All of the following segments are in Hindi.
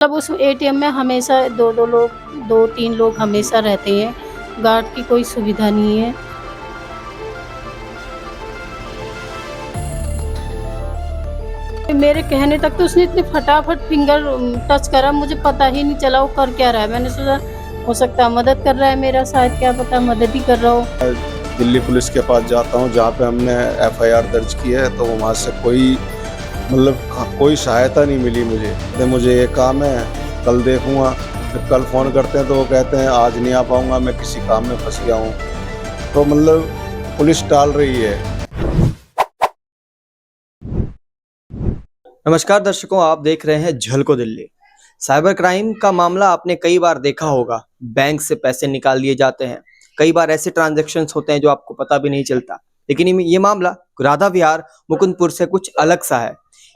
मतलब उस एटीएम में हमेशा 2-2 लोग 2-3 लोग हमेशा रहते हैं, गार्ड की कोई सुविधा नहीं है। मेरे कहने तक तो उसने इतने फटाफट फिंगर टच करा, मुझे पता ही नहीं चला वो कर क्या रहा है। मैंने सोचा हो सकता है मदद कर रहा है मेरा, शायद क्या पता मदद ही कर रहा हो। दिल्ली पुलिस के पास जाता हूँ जहाँ पे हमने एफआईआर दर्ज की है, तो वहाँ से कोई कोई सहायता नहीं मिली मुझे। तो मुझे ये काम है, कल देखूँगा। फिर कल फ़ोन करते हैं तो वो कहते हैं आज नहीं आ पाऊँगा, मैं किसी काम में फंस गया हूँ। तो पुलिस टाल रही है। नमस्कार दर्शकों, आप देख रहे हैं झलको दिल्ली। साइबर क्राइम का मामला आपने कई बार देखा होगा। बैंक से पैसे निकाल लिए जाते हैं, कई बार ऐसे ट्रांजैक्शंस होते हैं जो आपको पता भी नहीं चलता। लेकिन ये मामला राधा विहार मुकुंदपुर से कुछ अलग सा है।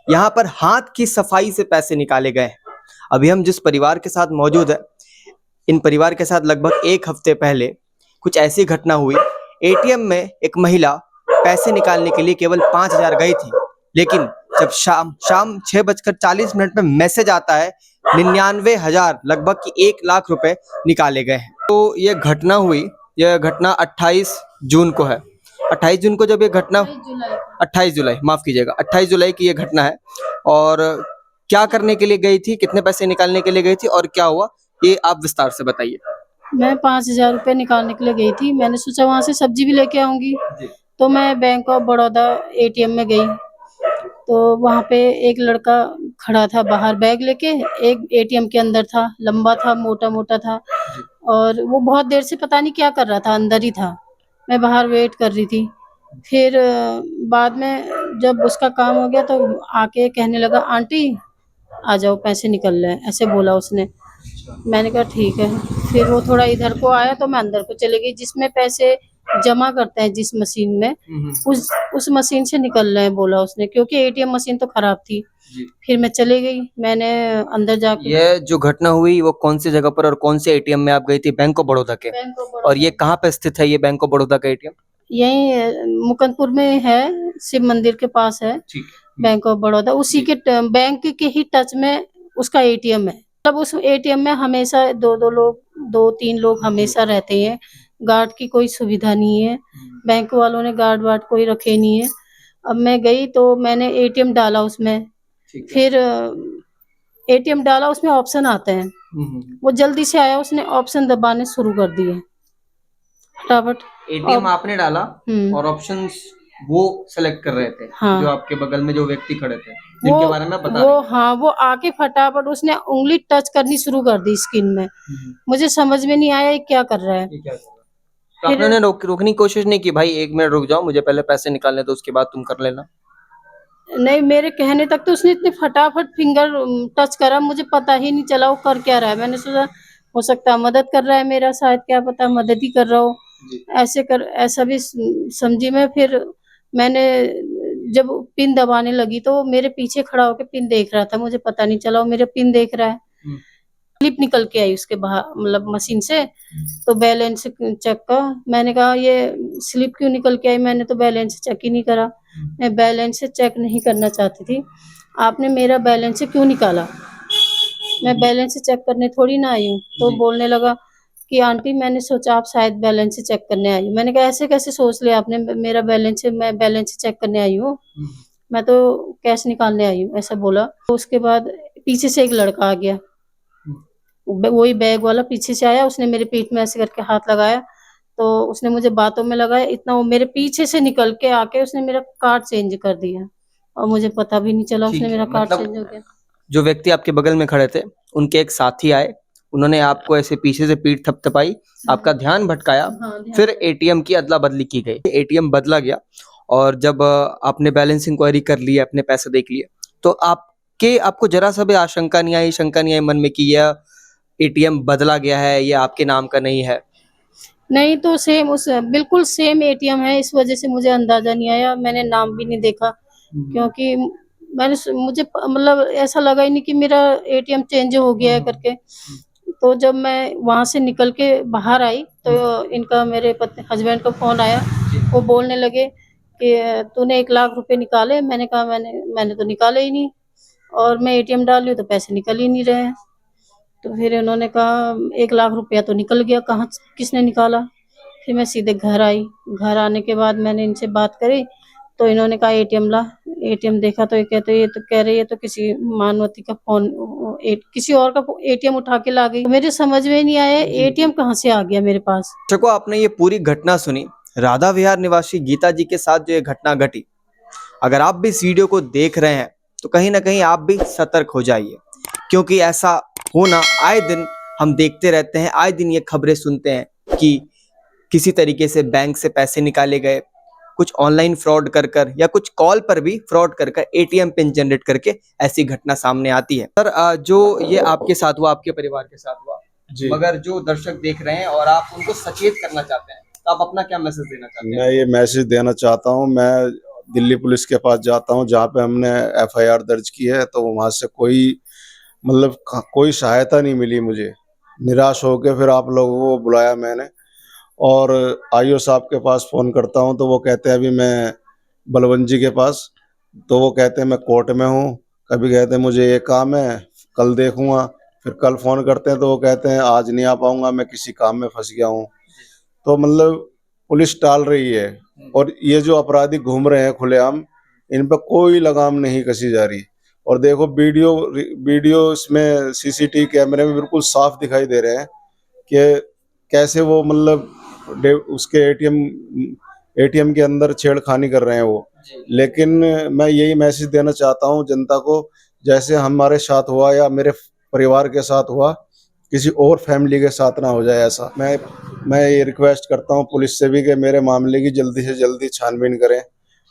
यहाँ पर हाथ की सफाई से पैसे निकाले गए हैं। अभी हम जिस परिवार के साथ मौजूद है, इन परिवार के साथ लगभग एक हफ्ते पहले कुछ ऐसी घटना हुई। एटीएम में एक महिला पैसे निकालने के लिए केवल 5,000 गई थी, लेकिन जब शाम 6:40 में मैसेज आता है 99,000 लगभग कि 1 लाख रुपए निकाले गए हैं। तो ये घटना हुई, यह घटना 28 जून को है। 28 जून को जब ये घटना 28 जुलाई माफ कीजिएगा 28 जुलाई की ये घटना है। और क्या करने के लिए गई थी, कितने पैसे निकालने के लिए गई थी और क्या हुआ, ये आप विस्तार से बताइए। मैं 5,000 रुपए निकालने के लिए गई थी। मैंने सोचा वहाँ से सब्जी भी लेके आऊँगी। तो मैं बैंक ऑफ बड़ौदा एटीएम में गई। तो वहाँ पे एक लड़का खड़ा था बाहर बैग लेके, एक एटीएम के अंदर था, लंबा था, मोटा-मोटा था और वो बहुत देर से पता नहीं क्या कर रहा था, अंदर ही था। मैं बाहर वेट कर रही थी। फिर बाद में जब उसका काम हो गया तो आके कहने लगा, आंटी आ जाओ पैसे निकल रहे हैं, ऐसे बोला उसने। मैंने कहा ठीक है। फिर वो थोड़ा इधर को आया तो मैं अंदर को चली गई, जिसमें पैसे जमा करते हैं जिस मशीन में, उस मशीन से निकल रहे हैं बोला उसने, क्योंकि एटीएम मशीन तो खराब थी। फिर मैं चली गई, मैंने अंदर जाके। ये जो घटना हुई वो कौन सी जगह पर और कौन से एटीएम में आप गई थी? बैंक ऑफ बड़ौदा के। Bank of Baroda. और ये कहाँ पे स्थित है, ये बैंक ऑफ बड़ौदा का एटीएम? यही मुकंदपुर में है, शिव मंदिर के पास है। ठीक बैंक ऑफ बड़ौदा उसी के बैंक के ही टच में उसका एटीएम है। मतलब उस एटीएम में हमेशा 2-2 लोग 2-3 लोग हमेशा रहते हैं, गार्ड की कोई सुविधा नहीं है। बैंक वालों ने गार्ड वार्ड कोई रखे नहीं है। अब मैं गई तो मैंने एटीएम डाला उसमें। फिर एटीएम डाला, उसमें ऑप्शन आते हैं। वो जल्दी से आया, उसने ऑप्शन दबाने शुरू कर दिए फटाफट। एटीएम आपने डाला और ऑप्शंस वो सेलेक्ट कर रहे थे। हाँ। जो आपके बगल में जो व्यक्ति खड़े थे, जिनके बारे में आप बता वो रहे थे। हाँ, वो आके फटाफट उसने उंगली टच करनी शुरू कर दी स्क्रीन में। मुझे समझ में नहीं आया ये क्या कर रहा है। ये क्या कर रहा है? तो आपने रोकने की कोशिश नहीं की, भाई 1 मिनट रुक जाओ, मुझे पहले पैसे निकालने दो, उसके बाद तुम कर लेना? नहीं, मेरे कहने तक तो उसने इतने फटाफट फिंगर टच करा, मुझे पता ही नहीं चला वो कर क्या रहा है। मैंने सोचा हो सकता है मदद कर रहा है मेरा, शायद क्या पता मदद ही कर रहा हो। ऐसा भी समझी मैं। फिर मैंने जब पिन दबाने लगी तो वो मेरे पीछे खड़ा होकर पिन देख रहा था, मुझे पता नहीं चला वो मेरा पिन देख रहा है। स्लिप निकल के आई उसके बाहर, मतलब मशीन से। तो बैलेंस चेक का, मैंने कहा ये स्लिप क्यों निकल के आई, मैंने तो बैलेंस चेक ही नहीं करा। मैं बैलेंस चेक नहीं करना चाहती थी, आपने मेरा बैलेंस क्यों निकाला? मैं बैलेंस चेक करने थोड़ी ना आई हूँ। तो बोलने लगा कि आंटी मैंने सोचा आप शायद बैलेंस चेक करने आई हूँ। मैंने कहा ऐसे कैसे सोच लिया आपने मेरा बैलेंस, मैं बैलेंस चेक करने आई हूँ, मैं तो कैश निकालने आई हूँ, ऐसा बोला। तो उसके बाद पीछे से एक लड़का आ गया, वही बैग वाला पीछे से आया, उसने मेरे पीठ में ऐसे करके हाथ लगाया। तो उसने मुझे बातों में लगाया इतना, वो मेरे पीछे से निकल के आके उसने मेरा कार्ड चेंज कर दिया और मुझे पता भी नहीं चला उसने मेरा कार्ड चेंज हो गया। जो व्यक्ति आपके बगल में खड़े थे, उनके एक साथी आए, उन्होंने आपको ऐसे पीछे से पीठ थपथपाई, आपका ध्यान भटकाया। फिर एटीएम की अदला बदली की गई, एटीएम बदला गया। और जब आपने बैलेंस इंक्वायरी कर ली, अपने पैसे देख लिए, तो आपको जरा सा भी आशंका नहीं आई, शंका नहीं आई मन में कि यह एटीएम बदला गया है, ये आपके नाम का नहीं है? नहीं, तो सेम बिल्कुल सेम एटीएम है, इस वजह से मुझे अंदाजा नहीं आया। मैंने नाम भी नहीं देखा, क्योंकि मुझे मतलब ऐसा लगा ही नहीं कि मेरा एटीएम चेंज हो गया है करके। तो जब मैं वहां से निकल के बाहर आई तो इनका, मेरे हस्बैंड का फोन आया। वो बोलने लगे कि तूने 1 लाख रुपए निकाले? मैंने कहा मैंने तो निकाले ही नहीं, और मैं एटीएम डाल रही हूँ तो पैसे निकल ही नहीं रहे हैं। तो फिर उन्होंने कहा 1 लाख रुपया तो निकल गया, कहाँ किसने निकाला? फिर मैं सीधे घर आई। घर आने के बाद मैंने इनसे बात करी, तो इन्होंने कहा एटीएम ला। एटीएम देखा तो ये कहते ये तो कह रही है तो किसी मानवती का फ़ोन किसी और का एटीएम उठा के ला गई। मेरे समझ में नहीं आया एटीएम कहाँ से आ गया मेरे पास। दर्शकों, आपने ये पूरी घटना सुनी राधा विहार निवासी गीता जी के साथ जो ये घटना घटी। अगर आप भी इस वीडियो को देख रहे हैं तो कहीं ना कहीं आप भी सतर्क हो जाइए, क्योंकि ऐसा होना आए दिन हम देखते रहते हैं। आए दिन ये खबरें सुनते हैं कि किसी तरीके से बैंक से पैसे निकाले गए, कुछ ऑनलाइन फ्रॉड कर कर या कुछ कॉल पर भी फ्रॉड कर कर एटीएम पिन जनरेट करके ऐसी घटना सामने आती है। सर, जो ये आपके साथ हुआ, आपके परिवार के साथ हुआ, जी। मगर जो दर्शक देख रहे हैं और आप उनको सचेत करना चाहते हैं, तो आप अपना क्या मैसेज देना चाहते हैं? मैं ये मैसेज देना चाहता हूँ, मैं दिल्ली पुलिस के पास जाता हूँ जहाँ पे हमने एफआईआर दर्ज की है, तो वहाँ से कोई मतलब कोई सहायता नहीं मिली मुझे। निराश होकर फिर आप लोगों को बुलाया मैंने और आईओ साहब के पास फ़ोन करता हूँ तो वो कहते हैं अभी मैं बलवंत जी के पास, तो वो कहते हैं मैं कोर्ट में हूँ। कभी कहते हैं मुझे ये काम है, कल देखूँगा। फिर कल फ़ोन करते हैं तो वो कहते हैं आज नहीं आ पाऊँगा, मैं किसी काम में फंस गया हूँ। तो मतलब पुलिस टाल रही है और ये जो अपराधी घूम रहे हैं खुलेआम, इन पर कोई लगाम नहीं कसी जा रही। और देखो वीडियो इसमें सीसीटीवी कैमरे में बिल्कुल साफ दिखाई दे रहे हैं कि कैसे वो मतलब उसके एटीएम के अंदर छेड़खानी कर रहे हैं वो। लेकिन मैं यही मैसेज देना चाहता हूँ जनता को, जैसे हमारे साथ हुआ या मेरे परिवार के साथ हुआ, किसी और फैमिली के साथ ना हो जाए ऐसा। मैं ये रिक्वेस्ट करता हूँ पुलिस से भी कि मेरे मामले की जल्दी से जल्दी छानबीन करें,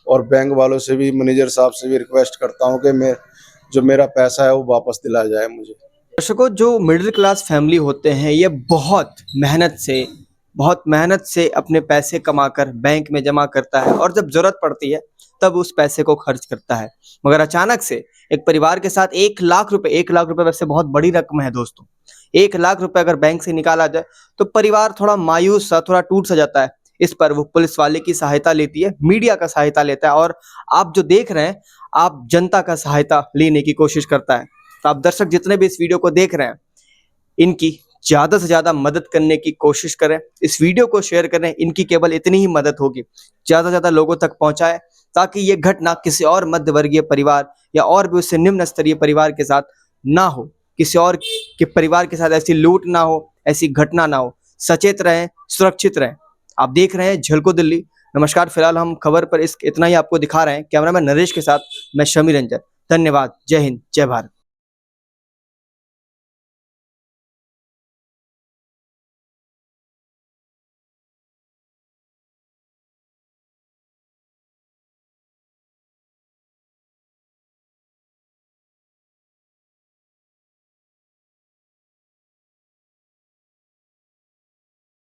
और बैंक वालों से भी, मैनेजर साहब से भी रिक्वेस्ट करता हूँ कि जो मेरा पैसा है वो वापस दिलाया जाए मुझे। दर्शकों, जो मिडिल क्लास फैमिली होते हैं ये बहुत मेहनत से अपने पैसे कमाकर बैंक में जमा करता है और जब जरूरत पड़ती है तब उस पैसे को खर्च करता है। मगर अचानक से एक परिवार के साथ 1 लाख रुपए वैसे बहुत बड़ी रकम है दोस्तों। 1 लाख रुपए अगर बैंक से निकाला जाए तो परिवार थोड़ा मायूस सा, थोड़ा टूट सा जाता है। इस पर वो पुलिस वाले की सहायता लेती है, मीडिया का सहायता लेता है, और आप जो देख रहे हैं आप जनता का सहायता लेने की कोशिश करता है। तो आप दर्शक जितने भी इस वीडियो को देख रहे हैं, इनकी ज़्यादा से ज़्यादा मदद करने की कोशिश करें, इस वीडियो को शेयर करें। इनकी केवल इतनी ही मदद होगी, ज़्यादा से ज़्यादा लोगों तक पहुंचाएं ताकि ये घटना किसी और मध्यवर्गीय परिवार या और भी उससे निम्न स्तरीय परिवार के साथ ना हो, किसी और के परिवार के साथ ऐसी लूट ना हो, ऐसी घटना ना हो। सचेत रहें, सुरक्षित रहें। आप देख रहे हैं झलको दिल्ली। नमस्कार, फिलहाल हम खबर पर इतना ही आपको दिखा रहे हैं। कैमरामैन नरेश के साथ मैं शमी रंजन। धन्यवाद। जय हिंद, जय भारत।